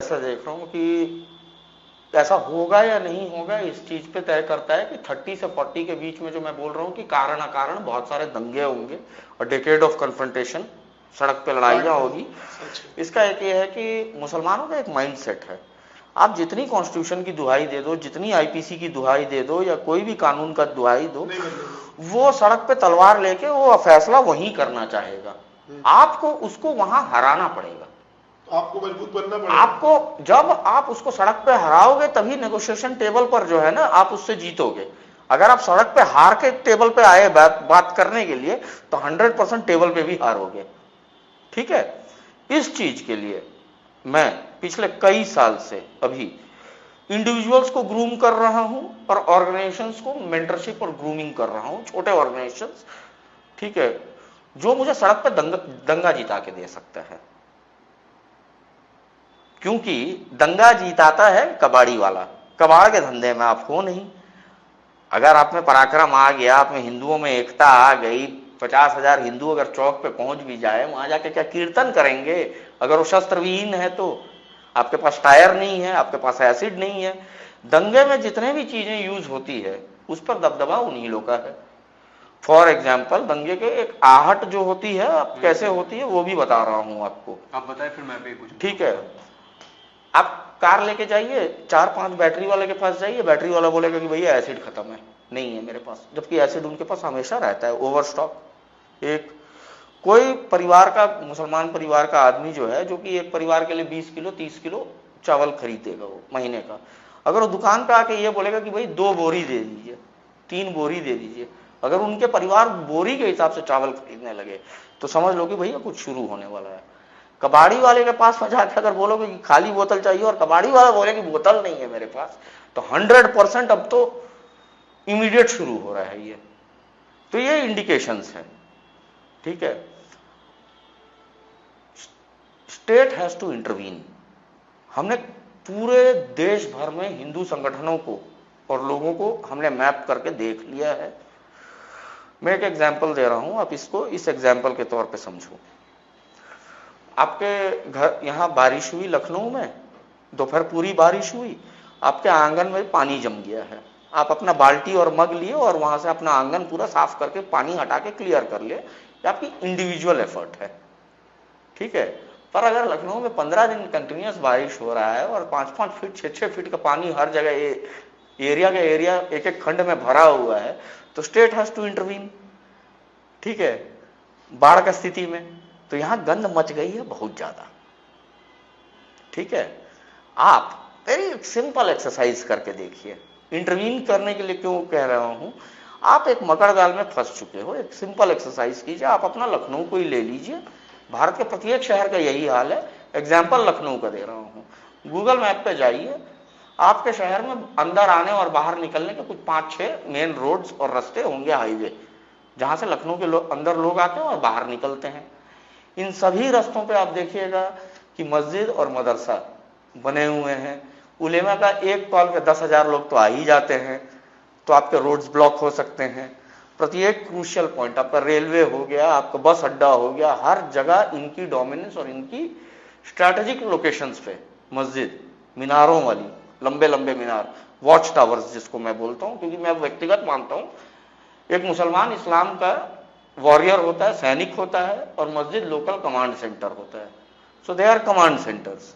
ऐसा देख रहा हूँ कि ऐसा होगा या नहीं होगा, इस चीज पे तय करता है कि 30 से 40 के बीच में जो मैं बोल रहा हूँ कि कारण अकारण बहुत सारे दंगे होंगे और डेकेड ऑफ कन्फ्रंटेशन, सड़क पे लड़ाइयाँ होगी। इसका एक ये है कि मुसलमानों का एक माइंड सेट है, आप जितनी कॉन्स्टिट्यूशन की दुहाई दे दो, जितनी आईपीसी की दुहाई दे दो या कोई भी कानून का दुहाई दो, वो सड़क पे तलवार लेके वो फैसला वहीं करना चाहेगा। आपको उसको वहां हराना पड़ेगा, आपको मजबूत बनना पड़ेगा। आपको जब आप उसको सड़क पे हराओगे तभी नेगोशिएशन टेबल पर जो है ना आप उससे जीतोगे। अगर आप सड़क पे हार के टेबल पे आए बात करने के लिए तो 100% टेबल पे भी हारोगे। ठीक है, इस चीज के लिए मैं पिछले कई साल से अभी इंडिविजुअल्स को ग्रूम कर रहा हूं और ऑर्गेनाइजेशंस को मेंटरशिप और ग्रूमिंग कर रहा हूं, छोटे ऑर्गेनाइजेशंस, ठीक है, जो मुझे सड़क पे दंगा जिता के दे सकता है। क्योंकि दंगा जीताता है कबाड़ी वाला, कबाड़ के धंधे में आप हो नहीं। अगर आप में पराक्रम आ गया, आप में हिंदुओं में एकता आ गई, 50,000 हिंदू अगर चौक पे पहुंच भी जाए, वहां जाके क्या कीर्तन करेंगे अगर वो शस्त्रविहीन है तो? आपके पास टायर नहीं है, आपके पास एसिड नहीं है। दंगे में जितने भी चीजें यूज होती है उस पर दबदबा उन्हीं लोगों का है। फॉर एग्जाम्पल दंगे के एक आहट जो होती है अब कैसे होती है वो भी बता रहा हूं आपको। आप बताएं फिर मैं भी कुछ। ठीक है, आप कार लेके जाइए, 4-5 बैटरी वाले के पास जाइए, बैटरी वाला बोलेगा कि भैया एसिड खत्म है, नहीं है मेरे पास, जबकि एसिड उनके पास हमेशा रहता है, ओवर स्टॉक। एक कोई परिवार का, मुसलमान परिवार का आदमी जो है, जो कि एक परिवार के लिए 20 किलो 30 किलो चावल खरीदेगा वो महीने का, अगर वो दुकान पे आके ये बोलेगा कि भाई 2 बोरी दे दीजिए, 3 बोरी दे दीजिए, अगर उनके परिवार बोरी के हिसाब से चावल खरीदने लगे तो समझ लो कि भैया कुछ शुरू होने वाला है। कबाड़ी वाले के पास में जाकर अगर बोलोगे कि खाली बोतल चाहिए और कबाड़ी वाला बोले कि बोतल नहीं है मेरे पास, तो 100% अब तो इमीडिएट शुरू हो रहा है ये। तो ये इंडिकेशंस है। ठीक है, स्टेट हैज टू इंटरवीन। हमने पूरे देश भर में हिंदू संगठनों को और लोगों को हमने मैप करके देख लिया है। मैं एक एग्जांपल दे रहा हूं, आप इसको इस एग्जांपल के तौर पे समझो। आपके घर यहां बारिश हुई लखनऊ में, दोपहर पूरी बारिश हुई, आपके आंगन में पानी जम गया है, आप अपना बाल्टी और मग लिए और वहां से अपना आंगन पूरा साफ करके पानी हटा के क्लियर कर लिए, ये आपकी इंडिविजुअल एफर्ट है। ठीक है, पर अगर लखनऊ में 15 दिन कंटिन्यूस बारिश हो रहा है और 5-5 फीट 6-6 फीट का पानी हर जगह एरिया एक एक खंड में भरा हुआ है, तो स्टेट हैज टू इंटरवीन। ठीक है, बाढ़ का स्थिति में तो यहां गंद मच गई है बहुत ज्यादा। ठीक है, आप वेरी सिंपल एक्सरसाइज करके देखिए। इंटरवीन करने के लिए क्यों कह रहा हूं, आप एक मकर जाल में फंस चुके हो, एक सिंपल एक्सरसाइज कीजिए। आप अपना लखनऊ को ही ले लीजिए, भारत के प्रत्येक शहर का यही हाल है, एग्जाम्पल लखनऊ का दे रहा हूं। गूगल मैप पे जाइए, आपके शहर में अंदर आने और बाहर निकलने के कुछ 5-6 मेन रोड्स और रास्ते होंगे, हाईवे, जहां से लखनऊ के अंदर लोग आते हैं और बाहर निकलते हैं। इन सभी रास्तों पे आप देखिएगा कि मस्जिद और मदरसा बने हुए हैं। उलेमा का एक कॉल पे 10,000 लोग तो आ ही जाते हैं, तो आपके रोड्स ब्लॉक हो सकते हैं। प्रत्येक क्रूशियल पॉइंट, आपका रेलवे हो गया, आपका बस अड्डा हो गया, हर जगह इनकी डोमिनेंस और इनकी स्ट्रैटेजिक लोकेशंस पे मस्जिद, मीनारों वाली लंबे लंबे मीनार, वॉच टावर्स जिसको मैं बोलता हूं, क्योंकि मैं व्यक्तिगत मानता हूं एक मुसलमान इस्लाम का वॉरियर होता है, सैनिक होता है, और मस्जिद लोकल कमांड सेंटर होता है। सो दे आर कमांड सेंटर्स।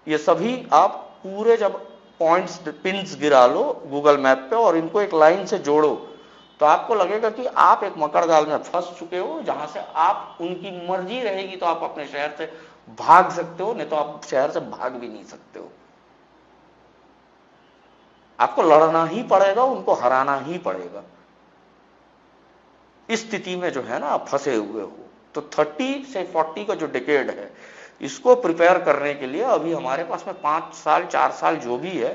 ये सभी आप पूरे जब पॉइंट्स पिन्स गिरा लो गूगल मैप पे और इनको एक लाइन से जोड़ो, तो आपको लगेगा कि आप एक मकर जाल में फंस चुके हो, जहां से आप, उनकी मर्जी रहेगी तो आप अपने शहर से भाग सकते हो, नहीं तो आप शहर से भाग भी नहीं सकते हो। आपको लड़ना ही पड़ेगा, उनको हराना ही पड़ेगा। इस स्थिति में जो है ना आप फंसे हुए हो। तो 30 से 40 का जो डिकेड है, इसको प्रिपेयर करने के लिए अभी हमारे पास में 5 साल 4 साल जो भी है,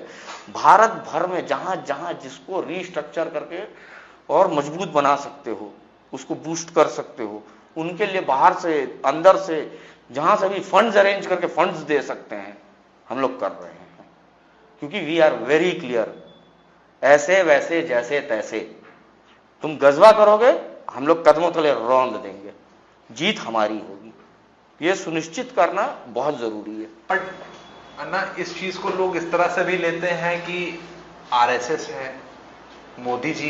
भारत भर में जहां जहां जिसको रीस्ट्रक्चर करके और मजबूत बना सकते हो, उसको बूस्ट कर सकते हो, उनके लिए बाहर से अंदर से जहां से भी फंड्स अरेंज करके फंड्स दे सकते हैं, हम लोग कर रहे हैं। क्योंकि वी आर वेरी क्लियर, ऐसे वैसे जैसे तैसे तुम गजवा करोगे, हम लोग कदमों तले रौंद देंगे, जीत हमारी होगी। ये सुनिश्चित करना बहुत जरूरी है। ना इस चीज को लोग इस तरह से भी लेते हैं कि आरएसएस है, मोदी जी